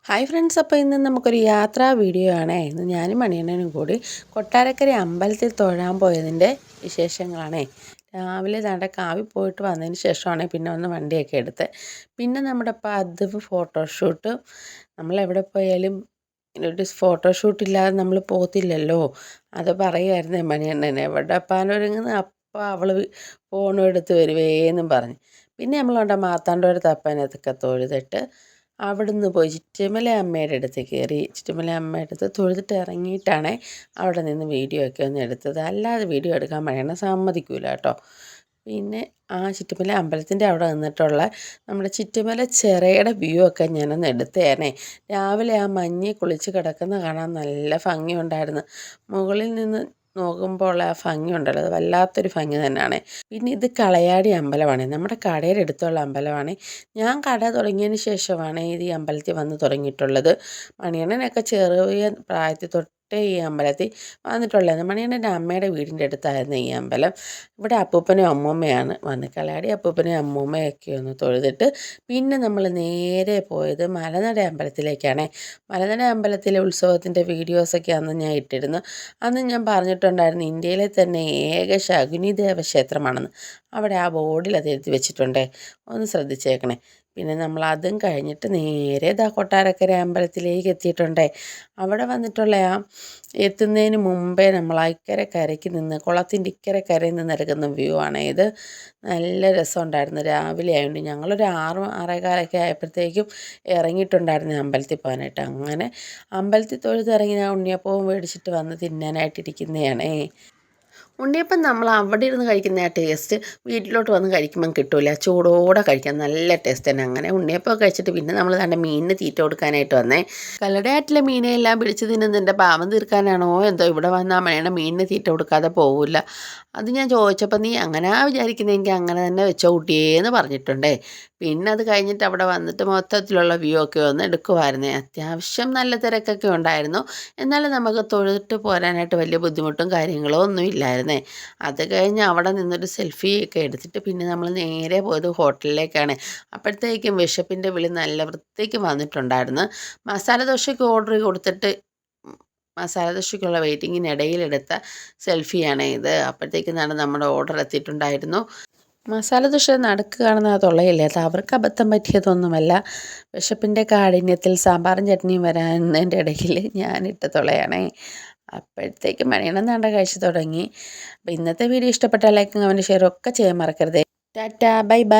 Hi friends, അപ്പോൾ ഇന്ന് നമുക്കൊരു യാത്രാ വീഡിയോ ആണ്. ഇന്ന് ഞാനും മണിയണ്ണനും കൂടി കൊട്ടാരക്കര അമ്പലത്തിൽ തൊഴാൻ പോയതിൻ്റെ വിശേഷങ്ങളാണ്. രാവിലെ ദാണ്ടെ കാവിൽ പോയിട്ട് വന്നതിന് ശേഷമാണ് പിന്നെ ഒന്ന് വണ്ടിയൊക്കെ എടുത്ത്. പിന്നെ നമ്മുടെ പതിവ് ഫോട്ടോഷൂട്ട്. നമ്മളെവിടെ പോയാലും ഒരു ഫോട്ടോഷൂട്ട് ഇല്ലാതെ നമ്മൾ പോകത്തില്ലല്ലോ. അത് പറയുമായിരുന്നേ മണിയണ്ണനെ. എവിടെ പാനൊരുങ്ങുന്ന അപ്പം അവൾ ഫോണും എടുത്ത് വരുവേന്നും പറഞ്ഞ്. പിന്നെ നമ്മളുണ്ട് മാർത്താണ്ഡവരത്ത് അപ്പനത്തൊക്കെ തൊഴുതിട്ട് അവിടുന്ന് പോയി ചിറ്റുമല അമ്മയുടെ അടുത്ത് കയറി. ചിറ്റുമല അമ്മയുടെ അടുത്ത് തൊഴുതിട്ട് ഇറങ്ങിയിട്ടാണ് അവിടെ നിന്ന് വീഡിയോ ഒക്കെ ഒന്ന് എടുത്തത്. അല്ലാതെ വീഡിയോ എടുക്കാൻ പറയണ സമ്മതിക്കൂല കേട്ടോ. പിന്നെ ആ ചിറ്റുമല അമ്പലത്തിൻ്റെ അവിടെ നിന്നിട്ടുള്ള നമ്മുടെ ചിറ്റുമല ചിറയുടെ വ്യൂ ഒക്കെ ഞാനൊന്ന് എടുത്തേനെ. രാവിലെ ആ മഞ്ഞ് കുളിച്ച് കിടക്കുന്ന കാണാൻ നല്ല ഭംഗിയുണ്ടായിരുന്നു. മുകളിൽ നിന്ന് നോക്കുമ്പോൾ ആ ഭംഗി ഉണ്ടല്ലോ, അത് വല്ലാത്തൊരു ഭംഗി തന്നെയാണ്. പിന്നെ ഇത് കളയാടി അമ്പലമാണ്, നമ്മുടെ കടയുടെ അടുത്തുള്ള അമ്പലമാണ്. ഞാൻ കട തുടങ്ങിയതിന് ശേഷമാണ് ഇത് ഈ അമ്പലത്തിൽ വന്ന് തുടങ്ങിയിട്ടുള്ളത്. മണിയണ്ണനൊക്കെ ചെറിയ പ്രായത്തിൽ തൊട്ടേ ഈ അമ്പലത്തിൽ വന്നിട്ടുള്ളത്. മണിയണ്ണൻ്റെ അമ്മയുടെ വീടിൻ്റെ അടുത്തായിരുന്നു ഈ അമ്പലം. ഇവിടെ അപ്പൂപ്പനും അമ്മൂമ്മയാണ് വന്ന്. കളയാടി അപ്പൂപ്പനും അമ്മൂമ്മയൊക്കെ ഒന്ന് തൊഴുതിട്ട് പിന്നെ നമ്മൾ നേരെ പോയത് മലനട അമ്പലത്തിലേക്കാണ്. മലനട അമ്പലത്തിലെ ഉത്സവത്തിൻ്റെ വീഡിയോസൊക്കെ അന്ന് ഞാൻ ഇട്ടിരുന്നു. അന്ന് ഞാൻ പറഞ്ഞിട്ടുണ്ടായിരുന്നു ഇന്ത്യയിലെ തന്നെ ഏക ശകുനി ദേവക്ഷേത്രമാണെന്ന്. അവിടെ ആ ബോർഡിൽ അത് എഴുതി വെച്ചിട്ടുണ്ടേ, ഒന്ന് ശ്രദ്ധിച്ചേക്കണേ. പിന്നെ നമ്മൾ അതും കഴിഞ്ഞിട്ട് നേരെ കൊട്ടാരക്കര അമ്പലത്തിലേക്ക് എത്തിയിട്ടുണ്ടേ. അവിടെ വന്നിട്ടുള്ള ആ എത്തുന്നതിന് മുമ്പേ നമ്മൾ ഇക്കരെ കരയ്ക്ക് നിന്ന്, കുളത്തിൻ്റെ ഇക്കരെ കരയിൽ നിന്ന് എടുക്കുന്ന വ്യൂ ആണ് ഇത്. നല്ല രസമുണ്ടായിരുന്നു. രാവിലെ ആയതുകൊണ്ട് ഞങ്ങളൊരു 6-6:15 ആയപ്പോഴത്തേക്കും ഇറങ്ങിയിട്ടുണ്ടായിരുന്നു അമ്പലത്തിൽ പോകാനായിട്ട്. അങ്ങനെ അമ്പലത്തിൽ തൊഴുതിറങ്ങി ഞാൻ ഉണ്ണിയപ്പവും മേടിച്ചിട്ട് വന്ന് തിന്നാനായിട്ടിരിക്കുന്നതാണേ. ഉണ്ണിയപ്പം നമ്മൾ അവിടെ ഇരുന്ന് കഴിക്കുന്ന ആ ടേസ്റ്റ് വീട്ടിലോട്ട് വന്ന് കഴിക്കുമ്പം കിട്ടില്ല. ചൂടോടെ കഴിക്കാൻ നല്ല ടേസ്റ്റ് തന്നെ. അങ്ങനെ ഉണ്ണിയപ്പം കഴിച്ചിട്ട് പിന്നെ നമ്മൾ തന്നെ മീനിന് തീറ്റ കൊടുക്കാനായിട്ട് വന്നേ. കല്ലടയാറ്റിലെ മീനെല്ലാം പിടിച്ച് തിന്നുന്നതിൻ്റെ പാവം തീർക്കാനാണോ എന്തോ ഇവിടെ വന്നാൽ മണിയാണ് മീനിന് തീറ്റ കൊടുക്കാതെ പോകില്ല. അത് ഞാൻ ചോദിച്ചപ്പോൾ നീ അങ്ങനെ വിചാരിക്കുന്നതെങ്കിൽ അങ്ങനെ തന്നെ വെച്ചോ കുട്ടിയേന്ന് പറഞ്ഞിട്ടുണ്ടേ. പിന്നെ അത് കഴിഞ്ഞിട്ട് അവിടെ വന്നിട്ട് മൊത്തത്തിലുള്ള വ്യൂ ഒക്കെ ഒന്ന് എടുക്കുമായിരുന്നേ. അത്യാവശ്യം നല്ല തിരക്കൊക്കെ ഉണ്ടായിരുന്നു. എന്നാലും നമുക്ക് തൊഴുതിട്ട് പോരാനായിട്ട് വലിയ ബുദ്ധിമുട്ടും കാര്യങ്ങളോ ഒന്നും ഇല്ലായിരുന്നേ. അത് കഴിഞ്ഞ് അവിടെ നിന്നൊരു സെൽഫിയൊക്കെ എടുത്തിട്ട് പിന്നെ നമ്മൾ നേരെ പോയത് ഹോട്ടലിലേക്കാണ്. അപ്പോഴത്തേക്കും വിശപ്പിൻ്റെ വിളി നല്ല വൃത്തിക്ക് വന്നിട്ടുണ്ടായിരുന്നു. മസാല ദോശയ്ക്ക് ഓർഡർ കൊടുത്തിട്ട് മസാല ദോശയ്ക്കുള്ള വെയിറ്റിങ്ങിനിടയിലെടുത്ത സെൽഫിയാണ് ഇത്. അപ്പോഴത്തേക്കും നമ്മുടെ ഓർഡർ എത്തിയിട്ടുണ്ടായിരുന്നു. മസാല ദോശ നടുക്ക് കാണുന്ന തുളയില്ലേ, അത് അവർക്ക് അബദ്ധം പറ്റിയതൊന്നുമല്ല. വിശപ്പിൻ്റെ കാഠിന്യത്തിൽ സാമ്പാറും ചട്നിയും വരാനതിൻ്റെ ഇടയിൽ ഞാനിട്ട തുളയാണേ. അപ്പോഴത്തേക്കും മണിയണ്ണം നാണ്ട കഴിച്ച് തുടങ്ങി. അപ്പോൾ ഇന്നത്തെ വീഡിയോ ഇഷ്ടപ്പെട്ടാൽ ലൈക്കും കമൻറ്റ് ഷെയറും ഒക്കെ ചെയ്യാൻ മറക്കരുതേ. Tata, bye bye.